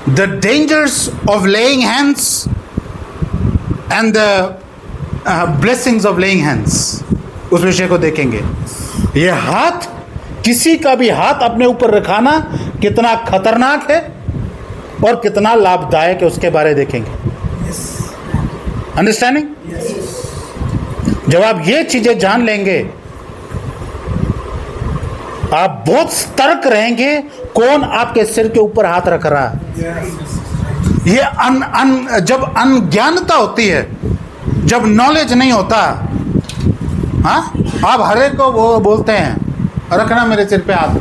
the dangers of laying hands and the blessings of laying hands, उस विषय को देखेंगे। ये हाथ, किसी का भी हाथ अपने ऊपर रखाना कितना खतरनाक है और कितना लाभदायक है, उसके बारे देखेंगे। अंडरस्टैंडिंग? जब आप ये चीजें जान लेंगे, आप बहुत सतर्क रहेंगे कौन आपके सिर के ऊपर हाथ रख रहा है। ये जब अनज्ञानता होती है, जब नॉलेज नहीं होता, हाँ, आप हर एक को वो बोलते हैं रखना मेरे सिर पे हाथ।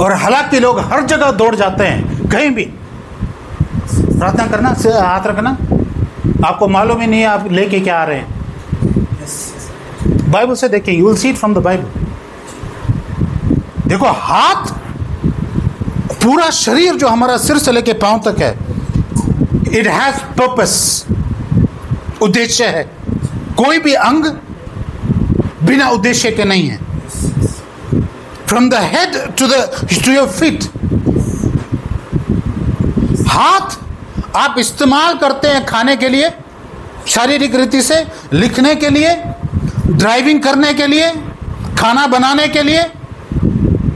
और हालांकि लोग हर जगह दौड़ जाते हैं, कहीं भी प्रार्थना करना, हाथ रखना, आपको मालूम ही नहीं है आप लेके क्या आ रहे हैं। बाइबल से देखें, you will see it from the Bible. देखो, हाथ, पूरा शरीर जो हमारा सिर से लेके पांव तक है, इट हैज पर्पस, उद्देश्य है। कोई भी अंग बिना उद्देश्य के नहीं है। From the head to your feet, हाथ आप इस्तेमाल करते हैं खाने के लिए, शारीरिक रीति से, लिखने के लिए, ड्राइविंग करने के लिए, खाना बनाने के लिए।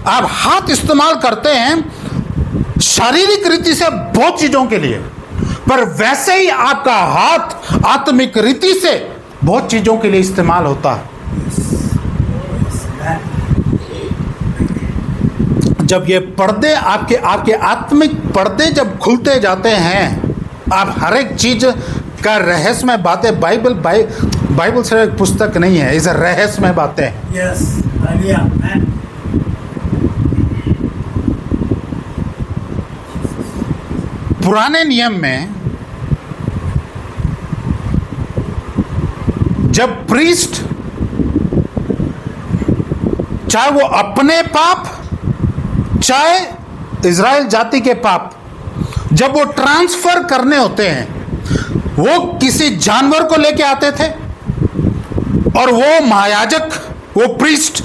आप हाथ इस्तेमाल करते हैं शारीरिक रीति से बहुत चीजों के लिए, पर वैसे ही आपका हाथ आत्मिक रीति से बहुत चीजों के लिए इस्तेमाल होता है। जब ये पर्दे आपके आत्मिक पर्दे जब खुलते जाते हैं, आप हर एक चीज का रहस्यमय बातें, बाइबल सिर्फ एक पुस्तक नहीं है, इस रहस्यमय बातें। पुराने नियम में जब प्रीस्ट, चाहे वो अपने पाप, चाहे इज़राइल जाति के पाप, जब वो ट्रांसफर करने होते हैं, वो किसी जानवर को लेके आते थे और वो महायाजक, वो प्रीस्ट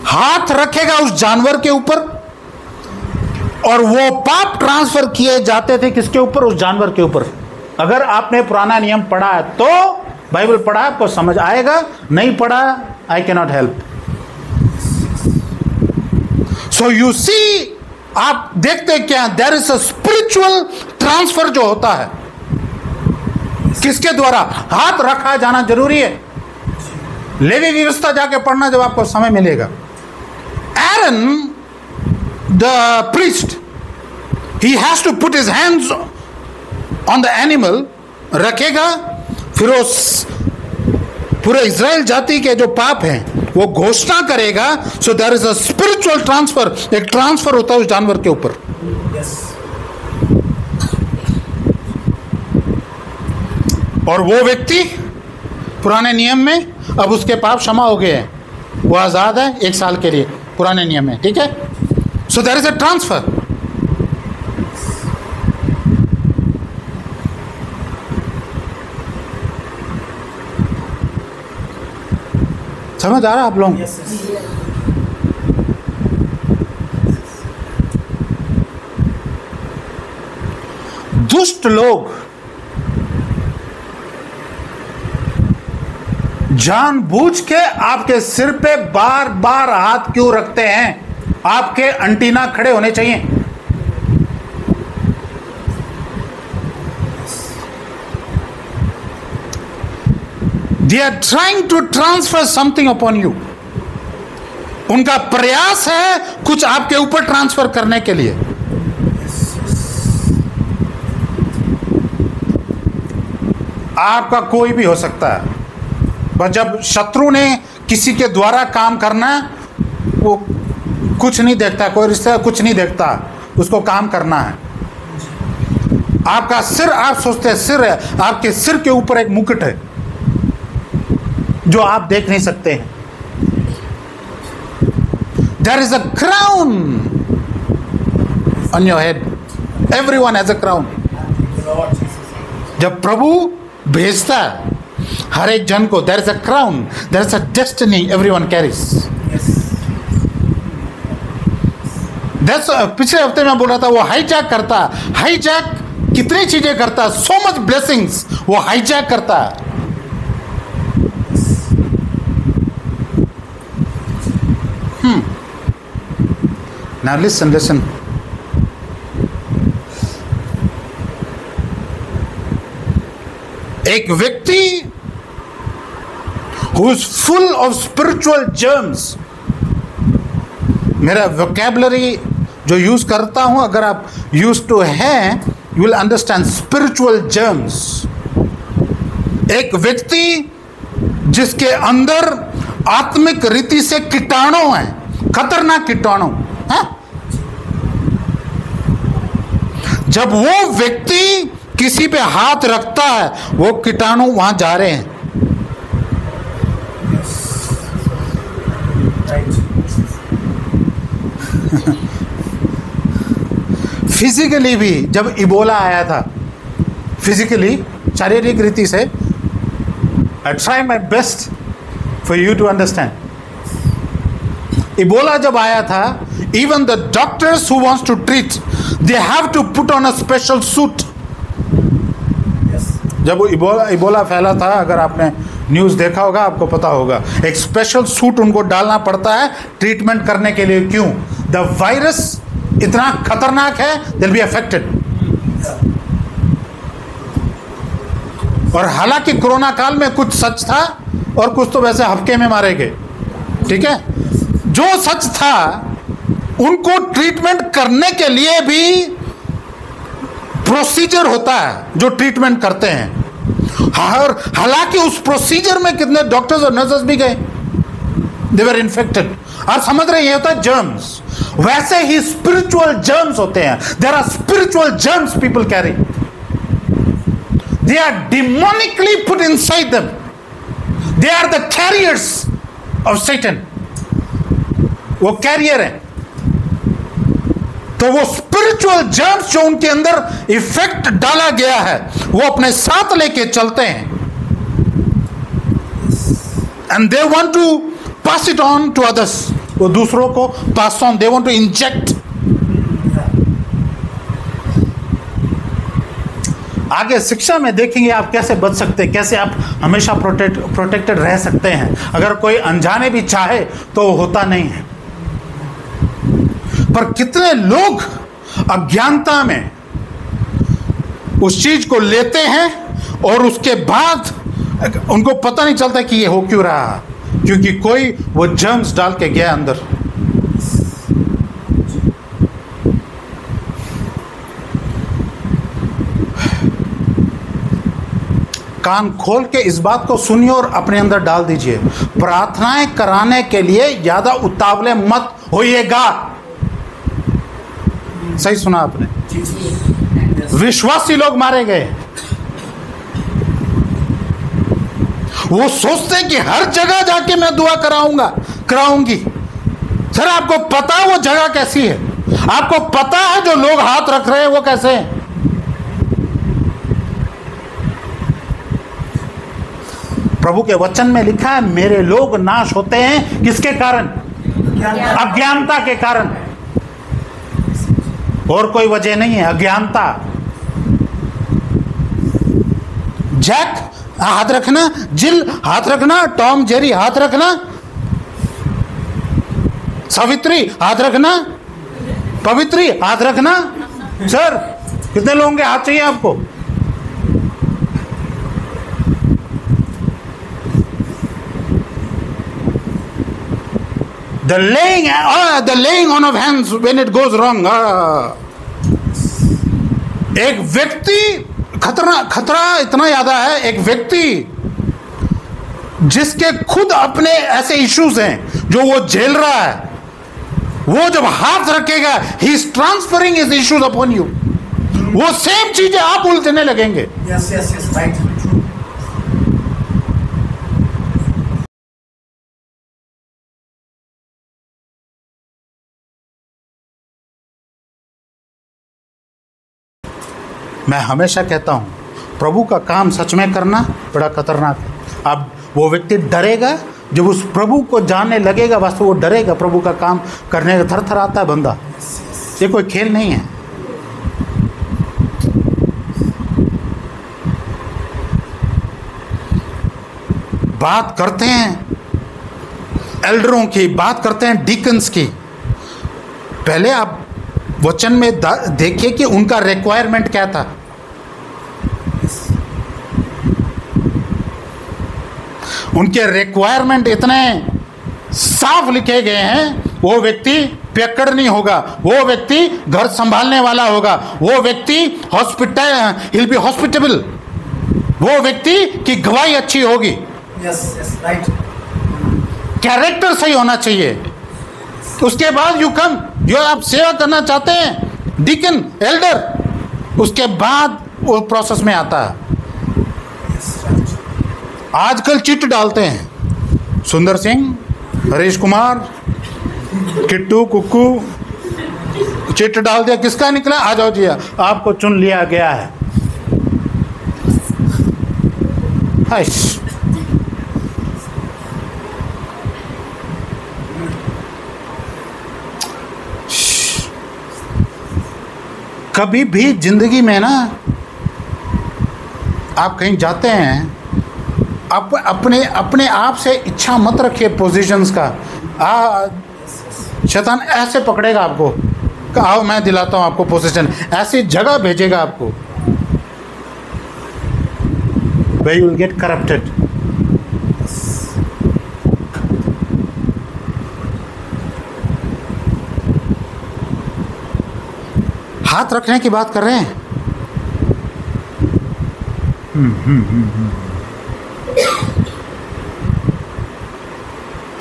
हाथ रखेगा उस जानवर के ऊपर और वो पाप ट्रांसफर किए जाते थे किसके ऊपर? उस जानवर के ऊपर। अगर आपने पुराना नियम पढ़ा है तो बाइबल पढ़ा, आपको समझ आएगा, नहीं पढ़ा, I cannot help. So you see, आप देखते क्या, there is a spiritual transfer जो होता है, किसके द्वारा? हाथ रखा जाना जरूरी है। लेवी व्यवस्था जाके पढ़ना जब आपको समय मिलेगा। Aaron the priest, he has to put his hands on the animal, रखेगा, फिर उस पूरे इज़राइल जाति के जो पाप हैं वो घोषणा करेगा। So there is a spiritual transfer, एक ट्रांसफर होता है उस जानवर के ऊपर। और वो व्यक्ति पुराने नियम में, अब उसके पाप क्षमा हो गए हैं, वो आजाद है 1 साल के लिए पुराने नियम में, ठीक है। So there is a transfer. समझ आ रहा आप लोग? दुष्ट लोग जानबूझ के आपके सिर पे बार बार हाथ क्यों रखते हैं? आपके एंटीना खड़े होने चाहिए। They are trying to transfer something upon you. उनका प्रयास है कुछ आपके ऊपर ट्रांसफर करने के लिए। आपका कोई भी हो सकता है, बस जब शत्रु ने किसी के द्वारा काम करना, वो कुछ नहीं देखता, कोई रिश्ता कुछ नहीं देखता, उसको काम करना है। आपका सिर, आप सोचते हैं सिर है, आपके सिर के ऊपर एक मुकुट है जो आप देख नहीं सकते हैं। There is a crown on your head. Everyone has a crown. जब प्रभु भेजता है हर एक जन को, there is a crown, there is a destiny everyone carries. पिछले हफ्ते में बोल रहा था, वो हाईजैक करता, हाईजैक कितनी चीजें करता, सो मच ब्लेसिंग्स वो हाईजैक करता है। Now listen. एक व्यक्ति who is full of spiritual germs, मेरा वोकैबुलरी जो यूज करता हूं, अगर आप यूज टू हैं, you will understand spiritual germs. एक व्यक्ति जिसके अंदर आत्मिक रीति से कीटाणु हैं, खतरनाक कीटाणु हैं। जब वो व्यक्ति किसी पे हाथ रखता है, वो कीटाणु वहां जा रहे हैं। फिजिकली भी जब इबोला आया था, फिजिकली शारीरिक रीति से, I try my best for you to understand. Ebola जब आया था, even the doctors who wants to treat, they have to put on a special suit. जब इबोला फैला था, अगर आपने न्यूज़ देखा होगा आपको पता होगा, एक स्पेशल सूट उनको डालना पड़ता है ट्रीटमेंट करने के लिए। क्यों? द वायरस इतना खतरनाक है, they'll be affected। और हालांकि कोरोना काल में कुछ सच था और कुछ तो वैसे हफ्के में मारे गए, ठीक है। जो सच था, उनको ट्रीटमेंट करने के लिए भी प्रोसीजर होता है जो ट्रीटमेंट करते हैं। और हालांकि उस प्रोसीजर में कितने डॉक्टर्स और नर्सेस भी गए, दे वर इन्फेक्टेड। और समझ रहे, ये होता है जर्म्स। वैसे ही स्पिरिचुअल जर्म्स होते हैं। There are spiritual germs people carry, they are demonically put inside them, they are the carriers of Satan. वो कैरियर है। तो वो स्पिरिचुअल जर्म्स जो उनके अंदर इफेक्ट डाला गया है, वो अपने साथ लेके चलते हैं। And they want to pass it on to others. वो दूसरों को pass on, they want to inject. आगे शिक्षा में देखेंगे आप कैसे बच सकते हैं, कैसे आप हमेशा प्रोटेक्टेड रह सकते हैं। अगर कोई अनजाने भी चाहे तो होता नहीं है। पर कितने लोग अज्ञानता में उस चीज को लेते हैं और उसके बाद उनको पता नहीं चलता कि ये हो क्यों रहा, क्योंकि कोई वो जर्म्स डाल के गया अंदर। कान खोल के इस बात को सुनिए और अपने अंदर डाल दीजिए। प्रार्थनाएं कराने के लिए ज्यादा उतावले मत होइएगा। सही सुना आपने? विश्वासी लोग मारे गए। वो सोचते हैं कि हर जगह जाके मैं दुआ कराऊंगी। सर, आपको पता है वो जगह कैसी है? आपको पता है जो लोग हाथ रख रहे हैं वो कैसे हैं? प्रभु के वचन में लिखा है, मेरे लोग नाश होते हैं किसके कारण? अज्ञानता के कारण। और कोई वजह नहीं है, अज्ञानता। जैक हाथ रखना, जिल हाथ रखना, टॉम जेरी हाथ रखना, सावित्री हाथ रखना, पवित्री हाथ रखना। सर, कितने लोगों के हाथ चाहिए आपको? The laying on of hands when it goes wrong. एक व्यक्ति खतरा इतना ज्यादा है, एक व्यक्ति जिसके खुद अपने ऐसे इश्यूज हैं जो वो झेल रहा है, वो जब हाथ रखेगा, he is transferring his issues upon you. वो सेम चीजें आप उलझने लगेंगे। Yes, right. मैं हमेशा कहता हूं, प्रभु का काम सच में करना बड़ा खतरनाक है। अब वो व्यक्ति डरेगा जब उस प्रभु को जानने लगेगा, वास्तव वो डरेगा। प्रभु का काम करने का थर थर आता है बंदा। ये कोई खेल नहीं है। बात करते हैं एल्डरों की, बात करते हैं डीकन्स की। पहले आप वचन में देखिए कि उनका रिक्वायरमेंट क्या था। उनके रिक्वायरमेंट इतने साफ लिखे गए हैं, वो व्यक्ति पियक्कड़ नहीं होगा, वो व्यक्ति घर संभालने वाला होगा, वो व्यक्ति हिल बी हॉस्पिटेबल, वो व्यक्ति की गवाही अच्छी होगी। Yes, right. कैरेक्टर सही होना चाहिए। उसके बाद यू कम, जो आप सेवा करना चाहते हैं, डीकन, एल्डर, उसके बाद वो प्रोसेस में आता है। Yes, right. आजकल चिट डालते हैं, सुंदर सिंह, हरीश कुमार, किट्टू, कुक्कू, चिट डाल दिया, किसका निकला, आ जाओ जी आपको चुन लिया गया है। हाइश। कभी भी जिंदगी में ना आप कहीं जाते हैं, आप अपने आप से इच्छा मत रखिए पोजीशंस का। शैतान ऐसे पकड़ेगा आपको कि आओ मैं दिलाता हूं आपको पोजीशन, ऐसी जगह भेजेगा आपको, where you will get corrupted। हाथ रखने की बात कर रहे हैं।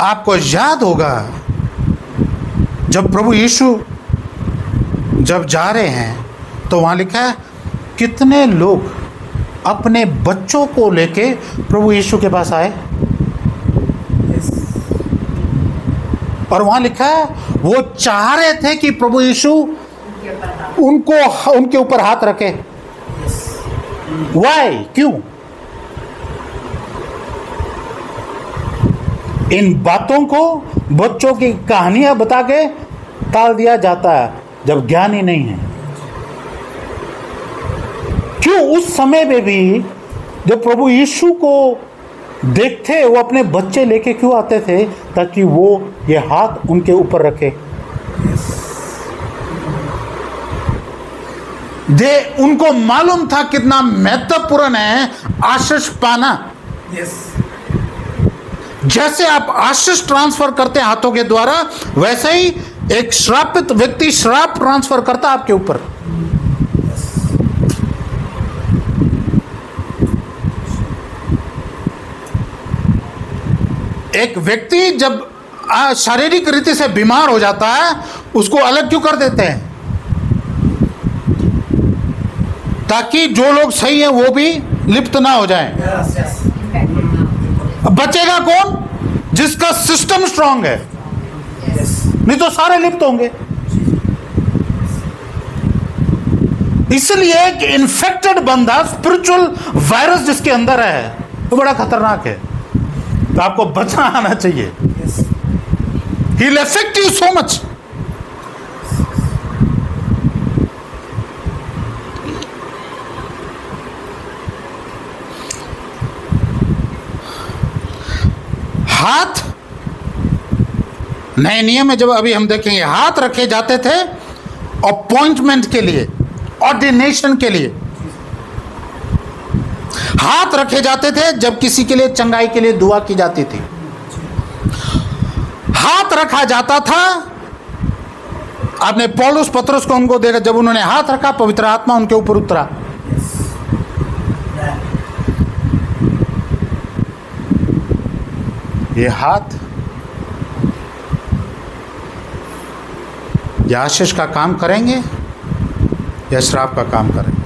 आपको याद होगा जब प्रभु यीशु जब जा रहे हैं तो वहां लिखा है कितने लोग अपने बच्चों को लेके प्रभु यीशु के पास आए। और वहां लिखा है वो चाह रहे थे कि प्रभु यीशु उनके ऊपर हाथ रखे। वाई, क्यों? इन बातों को बच्चों की कहानियां बता के टाल दिया जाता है जब ज्ञान ही नहीं है। क्यों? उस समय में भी जब प्रभु यीशु को देखते वो अपने बच्चे लेके क्यों आते थे? ताकि वो ये हाथ उनके ऊपर रखे। उनको मालूम था कितना महत्वपूर्ण है आशीष पाना। जैसे आप आशीष ट्रांसफर करते हैं हाथों के द्वारा, वैसे ही एक श्रापित व्यक्ति श्राप ट्रांसफर करता आपके ऊपर। एक व्यक्ति जब शारीरिक रीति से बीमार हो जाता है, उसको अलग क्यों कर देते हैं? ताकि जो लोग सही है वो भी लिप्त ना हो जाएं। बचेगा कौन? जिसका सिस्टम स्ट्रांग है, नहीं तो सारे लिप्त होंगे। इसलिए एक इन्फेक्टेड बंदा, स्पिरिचुअल वायरस जिसके अंदर है, तो बड़ा खतरनाक है, तो आपको बचना आना चाहिए। He will affect you so much। हाथ नए नियम में जब अभी हम देखेंगे, हाथ रखे जाते थे अपॉइंटमेंट के लिए, ऑर्डिनेशन के लिए। हाथ रखे जाते थे जब किसी के लिए चंगाई के लिए दुआ की जाती थी। हाथ रखा जाता था, आपने पौलुस पतरस को उनको देखा, जब उन्होंने हाथ रखा पवित्र आत्मा उनके ऊपर उतरा। ये हाथ या आशीष का काम करेंगे या श्राप का काम करेंगे।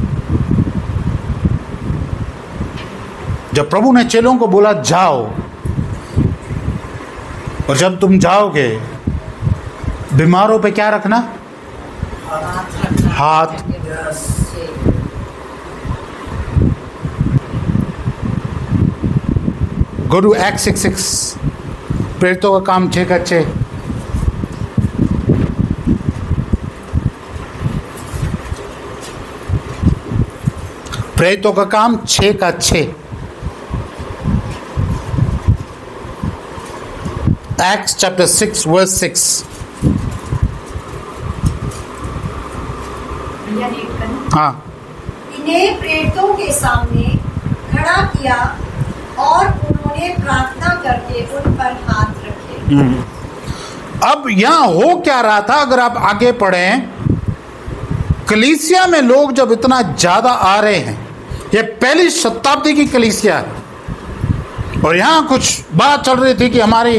जब प्रभु ने चेलों को बोला जाओ, और जब तुम जाओगे बीमारों पे क्या रखना? हाथ। गो टू Acts 6:6, प्रेरितों का काम 6 का 6। प्रेरितों का काम 6:6। Acts chapter 6 verse 6। हाँ, इन्हें प्रेरितों के सामने खड़ा किया और उन्होंने प्रार्थना करके उन पर हाथ रखे। अब यहां हो क्या रहा था? अगर आप आगे पढ़ें, कलीसिया में लोग जब इतना ज्यादा आ रहे हैं, ये पहली शताब्दी की कलीसिया है, और यहां कुछ बात चल रही थी कि हमारी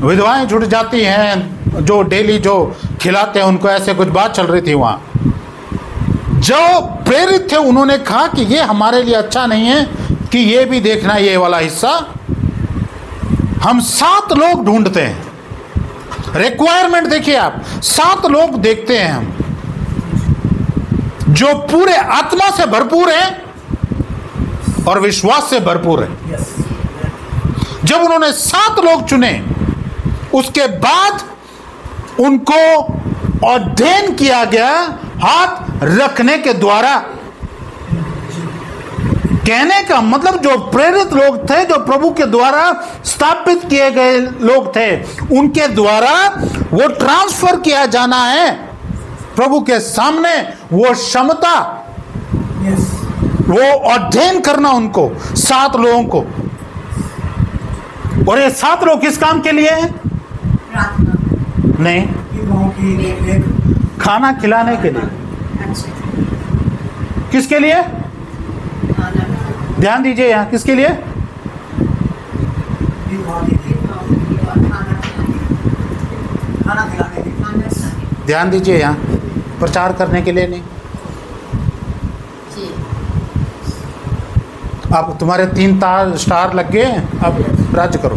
विधवाएं छूट जाती हैं, जो डेली जो खिलाते हैं उनको, ऐसे कुछ बात चल रही थी वहां। जो प्रेरित थे उन्होंने कहा कि ये हमारे लिए अच्छा नहीं है कि ये भी देखना, ये वाला हिस्सा। हम 7 लोग ढूंढते हैं, रिक्वायरमेंट देखिए आप, 7 लोग देखते हैं हम, जो पूरे आत्मा से भरपूर है और विश्वास से भरपूर है। Yes. जब उन्होंने 7 लोग चुने, उसके बाद उनको ऑर्डेन किया गया हाथ रखने के द्वारा। कहने का मतलब जो प्रेरित लोग थे, जो प्रभु के द्वारा स्थापित किए गए लोग थे, उनके द्वारा वो ट्रांसफर किया जाना है प्रभु के सामने, वो क्षमता, Yes. वो ऑर्डेन करना उनको, 7 लोगों को। और ये 7 लोग किस काम के लिए हैं? प्रार्थना। नहीं, इन लोगों की एक खाना खिलाने के लिए। अच्छा, किसके लिए? खाना ध्यान दीजिए यहाँ, किसके लिए? इन लोगों की खाना खिलाने की ध्यान दीजिए यहाँ, प्रचार करने के लिए नहीं। अब तुम्हारे 3 स्टार लग गए, अब राज्य करो।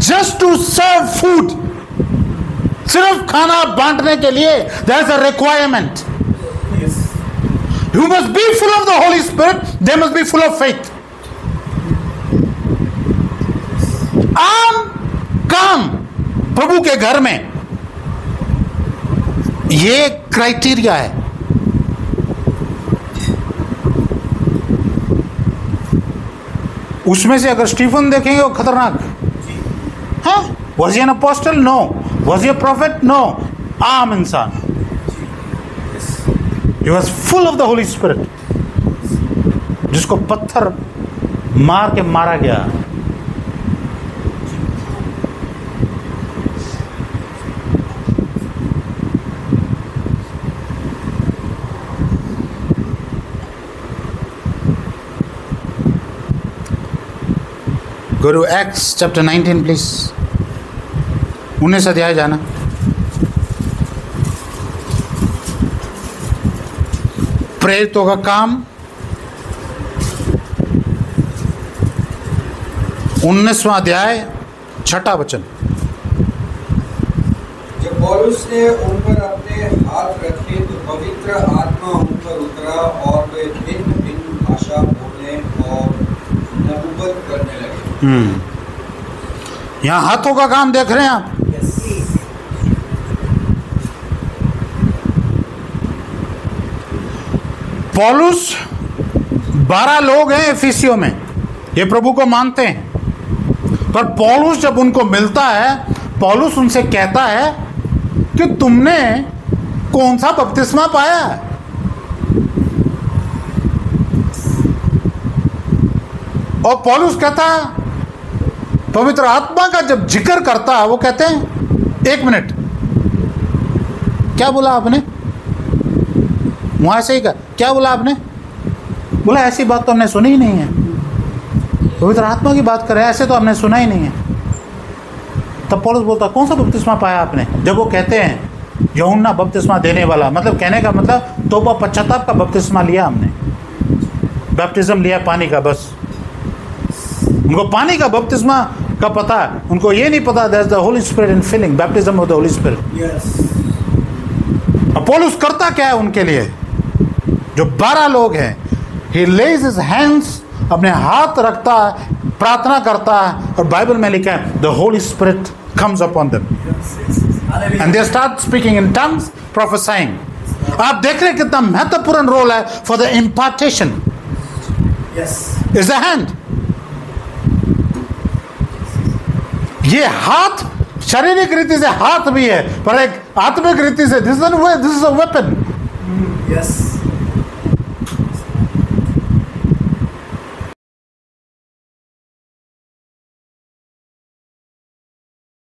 जस्ट टू सर्व फूड, सिर्फ खाना बांटने के लिए, there is a requirement. Yes. You must be full of the Holy Spirit, they must be full of faith. आम काम प्रभु के घर में ये क्राइटेरिया है। उसमें से अगर स्टीफन देखेंगे वो खतरनाक है। Was he an apostle? No. Was he a prophet? No. आम इंसान। He was full of the Holy Spirit, जिसको पत्थर मार के मारा गया। Go to Acts chapter 19 please। 19 अध्याय जाना। प्रेरितों का काम 19वां अध्याय 6वां वचन। जब पौलुस ने उन पर अपने हाथ रखे तो पवित्र आत्मा उन पर उतरा और वे भिन्न भिन्न भाषा बोलने और नबूवत करने लगे। यहाँ हाथों का काम देख रहे हैं आप। पौलुस 12 लोग हैं एफिसियों में, ये प्रभु को मानते हैं, पर पौलुस जब उनको मिलता है, पौलुस उनसे कहता है कि तुमने कौन सा बपतिस्मा पाया है? और पौलुस कहता है, पवित्र आत्मा का जब जिक्र करता है, वो कहते हैं 1 मिनट, क्या बोला आपने? वहां से ही का क्या बोला आपने? बोला ऐसी बात तो हमने सुनी ही नहीं है। पवित्र आत्मा की बात कर रहे हैं, ऐसे तो हमने सुना ही नहीं है। तब पौलुस बोलता, कौन सा बपतिस्मा पाया आपने? जब वो कहते हैं यूहन्ना बपतिस्मा देने वाला, मतलब कहने का मतलब तौबा पश्चाताप का बपतिस्मा लिया हमने, बैप्टिज्म लिया पानी का। बस उनको पानी का बपतिस्मा का पता है, उनको ये नहीं पता that's the Holy Spirit in filling, baptism of the Holy Spirit. Yes. अब पौलुस करता क्या है उनके लिए? जो 12 लोग हैं, he lays his hands, अपने हाथ रखता है, प्रार्थना करता है, और बाइबल में लिखा है the Holy Spirit comes upon them Yes. Hallelujah. and they start speaking in tongues, prophesying। आप देख रहे हैं कितना महत्वपूर्ण रोल है for the impartation Yes. Is the hand. ये हाथ शारीरिक रीति से हाथ भी है, पर एक आत्मिक रीति से this is a weapon. Yes.